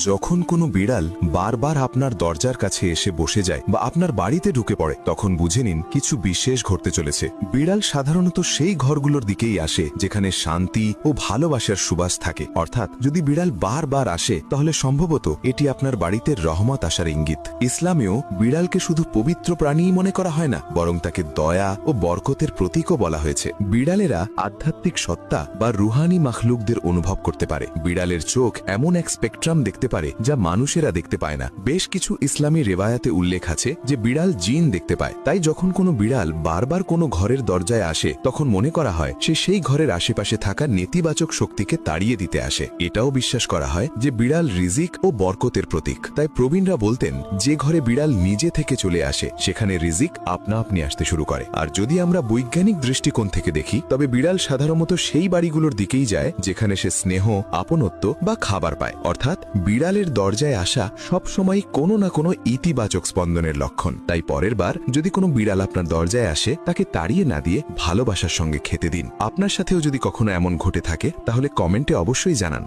যখন কোনো বিড়াল বারবার আপনার দরজার কাছে এসে বসে যায় বা আপনার বাড়িতে ঢুকে পড়ে তখন বুঝে নিন কিছু বিশেষ ঘটতে চলেছে। বিড়াল সাধারণত সেই ঘরগুলোর দিকেই আসে যেখানে শান্তি ও ভালোবাসার সুবাস থাকে। অর্থাৎ যদি বিড়াল বারবার আসে তাহলে সম্ভবত এটি আপনার বাড়িতে রহমত আসার ইঙ্গিত। ইসলামেও বিড়ালকে শুধু পবিত্র প্রাণীই মনে করা হয় না, বরং তাকে দয়া ও বরকতের প্রতীকও বলা হয়েছে। বিড়ালেরা আধ্যাত্মিক সত্তা বা রুহানি মাখলুকদের অনুভব করতে পারে। বিড়ালের চোখ এমন এক স্পেকট্রাম দেখতে পারে যা মানুষেরা দেখতে পায় না। বেশ কিছু ইসলামী রেওয়ায়াতে উল্লেখ আছে যে বিড়াল জিন দেখতে পায়। তাই যখন কোনো বিড়াল বারবার কোনো ঘরের দরজায় আসে তখন মনে করা হয় সে সেই ঘরের আশেপাশে থাকা নেতিবাচক শক্তিকে তাড়িয়ে দিতে আসে। এটাও বিশ্বাস করা হয় যে বিড়াল রিজিক ও বরকতের প্রতীক। তাই প্রবীণরা বলতেন যে ঘরে বিড়াল নিজে থেকে চলে আসে সেখানে রিজিক আপনা আপনি আসতে শুরু করে। আর যদি আমরা বৈজ্ঞানিক দৃষ্টিকোণ থেকে দেখি তবে বিড়াল সাধারণত সেই বাড়িগুলোর দিকেই যায় যেখানে সে স্নেহ, আপনত্ব বা খাবার পায়। অর্থাৎ বিড়ালের দরজায় আসা সবসময় কোনো না কোনো ইতিবাচক স্পন্দনের লক্ষণ। তাই পরের বার যদি কোনো বিড়াল আপনার দরজায় আসে তাকে তাড়িয়ে না দিয়ে ভালোবাসার সঙ্গে খেতে দিন। আপনার সাথেও যদি কখনো এমন ঘটে থাকে তাহলে কমেন্টে অবশ্যই জানান।